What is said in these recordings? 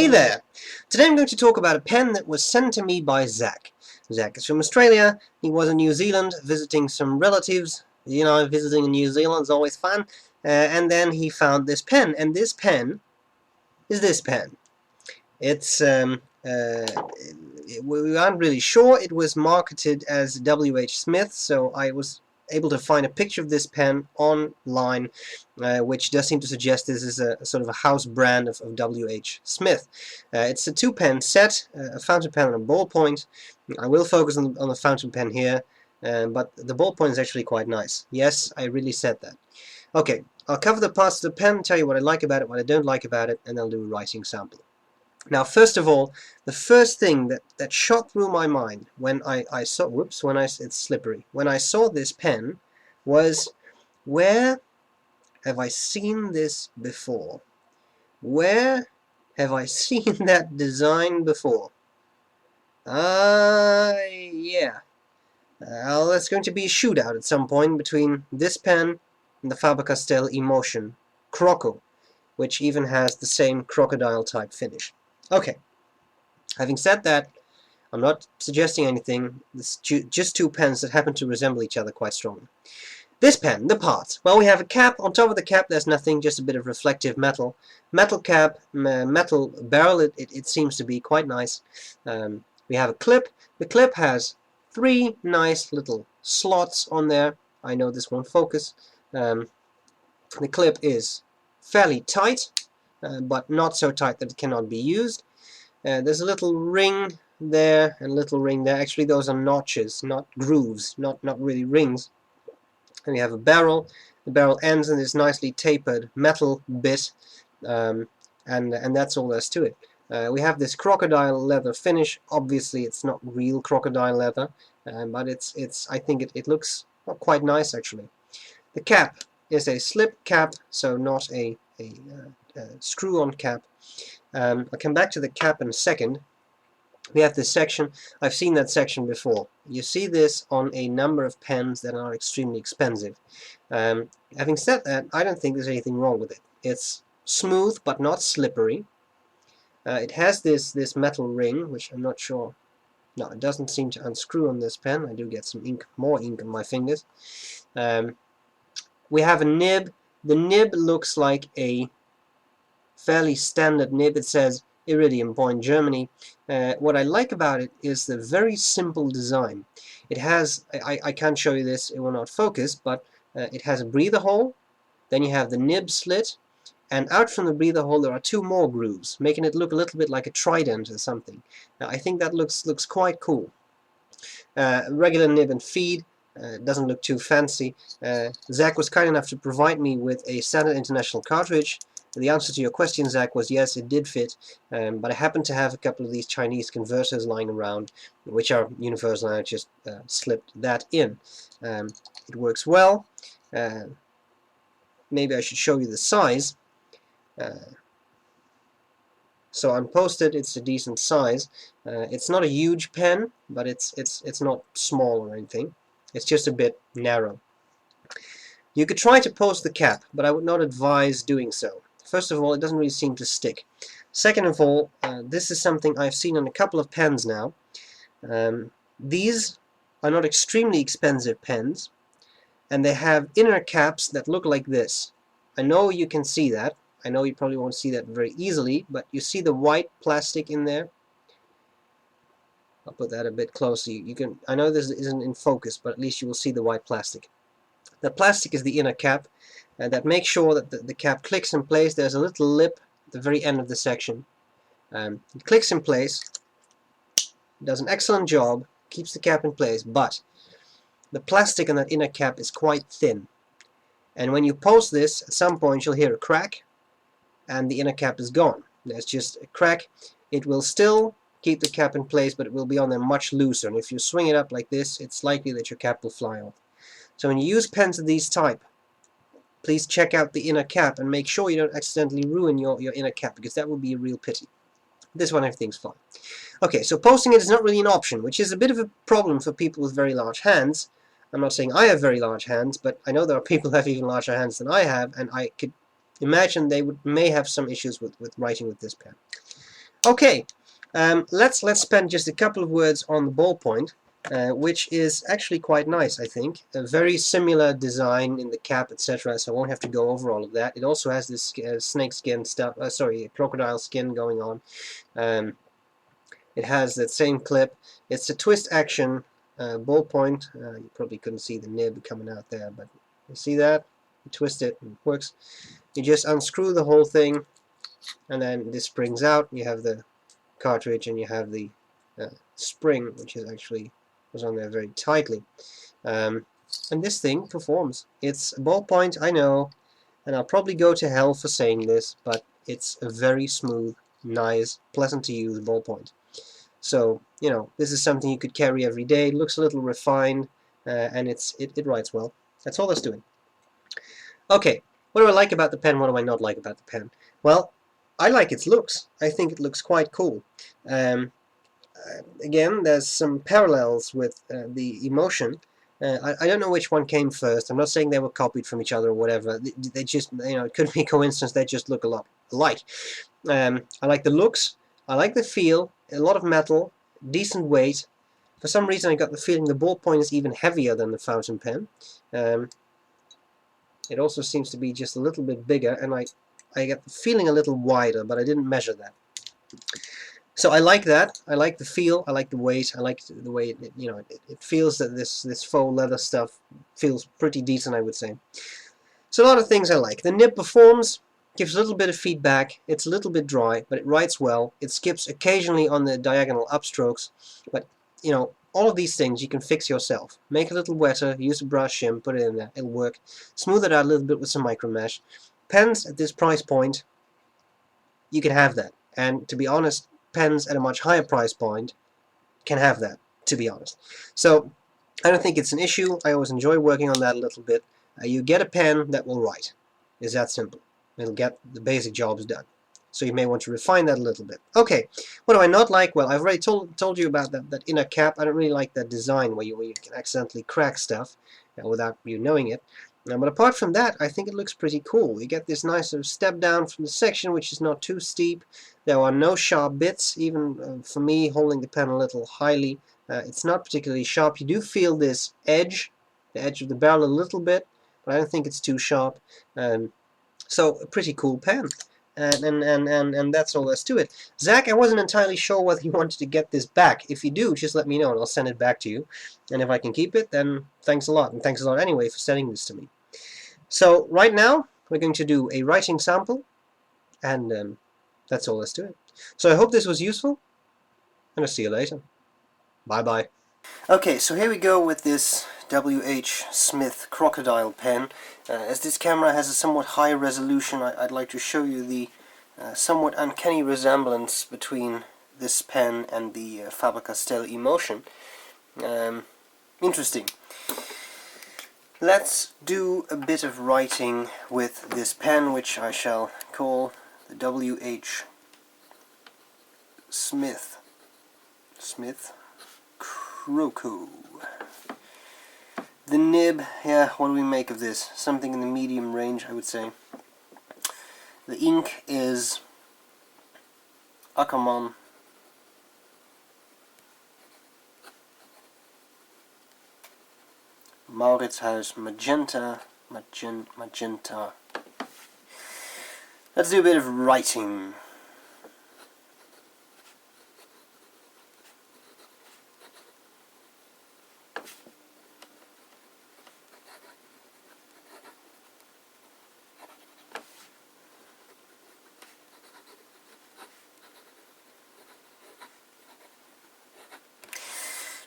Hey there! Today I'm going to talk about a pen that was sent to me by Zach. Zach is from Australia. He was in New Zealand visiting some relatives. You know, visiting in New Zealand is always fun. And then he found this pen, and this pen is this pen. It's, we aren't really sure. It was marketed as W.H. Smith, so I was able to find a picture of this pen online, which does seem to suggest this is a sort of a house brand of W.H. Smith. It's a two-pen set, a fountain pen and a ballpoint. I will focus on the fountain pen here, but the ballpoint is actually quite nice. Yes, I really said that. Okay, I'll cover the parts of the pen, tell you what I like about it, what I don't like about it, and I'll do a writing sample. Now, first of all, the first thing that shot through my mind when I saw, it's slippery, when I saw this pen was, where have I seen this before? Where have I seen that design before? Yeah. Well, there's going to be a shootout at some point between this pen and the Faber-Castell Emotion Croco, which even has the same crocodile type finish. Okay, having said that, I'm not suggesting anything. It's just two pens that happen to resemble each other quite strongly. This pen, the parts. Well, we have a cap. On top of the cap, there's nothing, just a bit of reflective metal. Metal cap, metal barrel, it seems to be quite nice. We have a clip. The clip has three nice little slots on there. I know this won't focus. The clip is fairly tight, but not so tight that it cannot be used. There's a little ring there and a little ring there. Actually, those are notches, not grooves, not really rings. And we have a barrel. The barrel ends in this nicely tapered metal bit, and that's all there's to it. We have this crocodile leather finish. Obviously, it's not real crocodile leather, but I think it looks quite nice actually. The cap is a slip cap, so not a screw-on cap. I'll come back to the cap in a second. We have this section. I've seen that section before. You see this on a number of pens that are extremely expensive. Having said that, I don't think there's anything wrong with it. It's smooth but not slippery. It has this metal ring, which I'm not sure. No, it doesn't seem to unscrew on this pen. I do get some ink, more ink on my fingers. We have a nib. The nib looks like a fairly standard nib. It says Iridium Point, Germany. What I like about it is the very simple design. It has, I can't show you this, it will not focus, but it has a breather hole, then you have the nib slit, and out from the breather hole there are two more grooves, making it look a little bit like a trident or something. Now, I think that looks quite cool. Regular nib and feed. Doesn't look too fancy. Zach was kind enough to provide me with a standard international cartridge. The answer to your question, Zach, was yes, it did fit, but I happen to have a couple of these Chinese converters lying around, which are universal, and I just slipped that in. It works well. Maybe I should show you the size. So on posted, it's a decent size. It's not a huge pen, but it's not small or anything. It's just a bit narrow. You could try to post the cap, but I would not advise doing so. First of all, it doesn't really seem to stick. Second of all, this is something I've seen on a couple of pens now. These are not extremely expensive pens, and they have inner caps that look like this. I know you can see that. I know you probably won't see that very easily, but you see the white plastic in there? I'll put that a bit closer. You can. I know this isn't in focus, but at least you will see the white plastic. The plastic is the inner cap, that makes sure that the cap clicks in place. There's a little lip at the very end of the section. It clicks in place, does an excellent job, keeps the cap in place, but the plastic on that inner cap is quite thin. And when you post this, at some point you'll hear a crack, and the inner cap is gone. There's just a crack. It will still keep the cap in place, but it will be on there much looser, and if you swing it up like this, it's likely that your cap will fly off. So when you use pens of these type, please check out the inner cap and make sure you don't accidentally ruin your inner cap, because that would be a real pity. This one, everything's fine. Okay, so posting it is not really an option, which is a bit of a problem for people with very large hands. I'm not saying I have very large hands, but I know there are people who have even larger hands than I have, and I could imagine they may have some issues with writing with this pen. Okay, let's spend just a couple of words on the ballpoint, which is actually quite nice, I think. A very similar design in the cap, etc. So I won't have to go over all of that. It also has this snake skin stuff. Sorry, crocodile skin going on. Um, it has that same clip. It's a twist action ballpoint. You probably couldn't see the nib coming out there, but you see that? You twist it, and it works. You just unscrew the whole thing, and then this springs out. You have the cartridge, and you have the spring, which is actually was on there very tightly. And this thing performs. It's a ballpoint, I know, and I'll probably go to hell for saying this, but it's a very smooth, nice, pleasant to use ballpoint. So, you know, this is something you could carry every day. It looks a little refined, and it writes well. That's all it's doing. Okay, what do I like about the pen? What do I not like about the pen? Well, I like its looks. I think it looks quite cool. Again, there's some parallels with the emotion. I don't know which one came first. I'm not saying they were copied from each other or whatever. They just, you know, it could be a coincidence. They just look a lot alike. I like the looks. I like the feel. A lot of metal, decent weight. For some reason, I got the feeling the ballpoint is even heavier than the fountain pen. It also seems to be just a little bit bigger, and I get the feeling a little wider, but I didn't measure that. So I like that. I like the feel. I like the weight. I like the way it feels that this faux leather stuff feels pretty decent, I would say. So a lot of things I like. The nib performs, gives a little bit of feedback. It's a little bit dry, but it writes well. It skips occasionally on the diagonal upstrokes, but you know, all of these things you can fix yourself. Make it a little wetter, use a brush shim, put it in there, it'll work. Smooth it out a little bit with some micro mesh. Pens at this price point, you can have that. And to be honest, pens at a much higher price point can have that, to be honest. So I don't think it's an issue. I always enjoy working on that a little bit. You get a pen that will write. It's that simple. It'll get the basic jobs done. So you may want to refine that a little bit. Okay, what do I not like? Well, I've already told you about that inner cap. I don't really like that design where you can accidentally crack stuff without you knowing it. But apart from that, I think it looks pretty cool. You get this nice sort of step down from the section, which is not too steep. There are no sharp bits, even for me holding the pen a little highly. It's not particularly sharp. You do feel this edge, the edge of the barrel a little bit, but I don't think it's too sharp. So a pretty cool pen. And that's all there's to it. Zach, I wasn't entirely sure whether you wanted to get this back. If you do, just let me know and I'll send it back to you. And if I can keep it, then thanks a lot. And thanks a lot anyway for sending this to me. So right now, we're going to do a writing sample. And that's all there's to it. So I hope this was useful. And I'll see you later. Bye-bye. Okay, so here we go with this W.H. Smith Crocodile pen. As this camera has a somewhat high resolution, I'd like to show you the somewhat uncanny resemblance between this pen and the Faber-Castell Emotion. Interesting. Let's do a bit of writing with this pen, which I shall call the W.H. Smith Croco. The nib, yeah, what do we make of this? Something in the medium range, I would say. The ink is Ackerman. Mauritshuis Magenta. Let's do a bit of writing.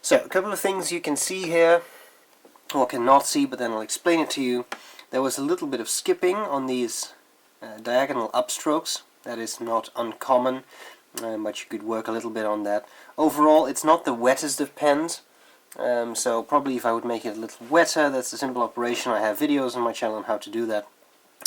So, a couple of things you can see here, or cannot see, but then I'll explain it to you. There was a little bit of skipping on these diagonal upstrokes. That is not uncommon, but you could work a little bit on that. Overall, it's not the wettest of pens, so probably if I would make it a little wetter, that's a simple operation. I have videos on my channel on how to do that.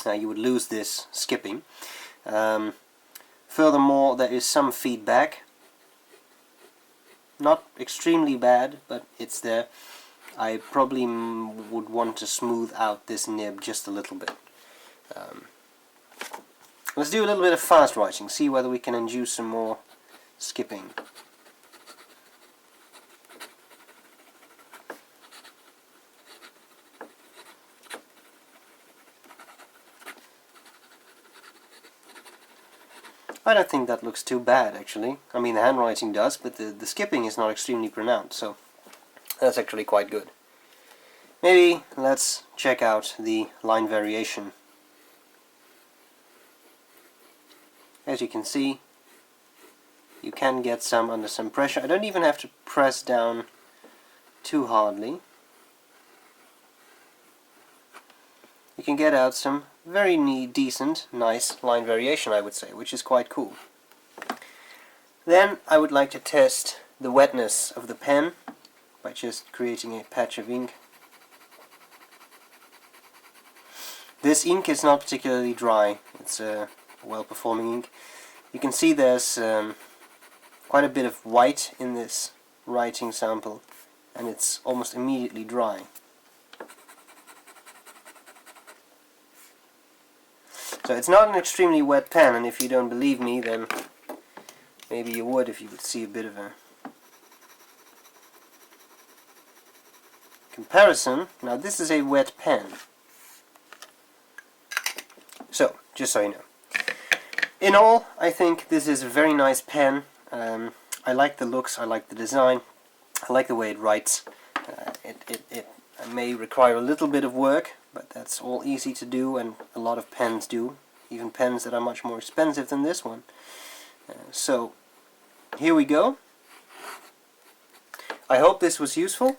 You would lose this skipping. Furthermore, there is some feedback. Not extremely bad, but it's there. I probably would want to smooth out this nib just a little bit. Let's do a little bit of fast writing, see whether we can induce some more skipping. I don't think that looks too bad, actually. I mean, the handwriting does, but the skipping is not extremely pronounced, so that's actually quite good. Maybe let's check out the line variation. As you can see, you can get some under some pressure. I don't even have to press down too hardly. You can get out some very decent, nice line variation, I would say, which is quite cool. Then I would like to test the wetness of the pen by just creating a patch of ink. This ink is not particularly dry. It's a well-performing ink. You can see there's quite a bit of white in this writing sample, and it's almost immediately dry. So it's not an extremely wet pen, and if you don't believe me, then maybe you would if you would see a bit of a comparison. Now this is a wet pen. So, just so you know. In all, I think this is a very nice pen. I like the looks, I like the design, I like the way it writes. It may require a little bit of work, but that's all easy to do, and a lot of pens do, even pens that are much more expensive than this one. So, here we go. I hope this was useful,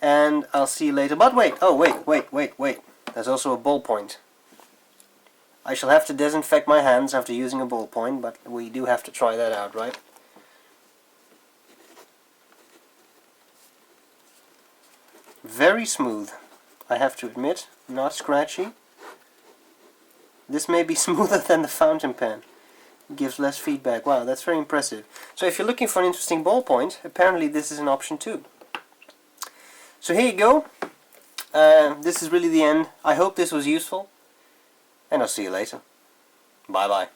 and I'll see you later. But wait, oh wait, there's also a ballpoint. I shall have to disinfect my hands after using a ballpoint, but we do have to try that out, right? Very smooth, I have to admit, not scratchy. This may be smoother than the fountain pen. It gives less feedback. Wow, that's very impressive. So if you're looking for an interesting ballpoint, apparently this is an option too. So here you go. This is really the end. I hope this was useful, and I'll see you later. Bye bye.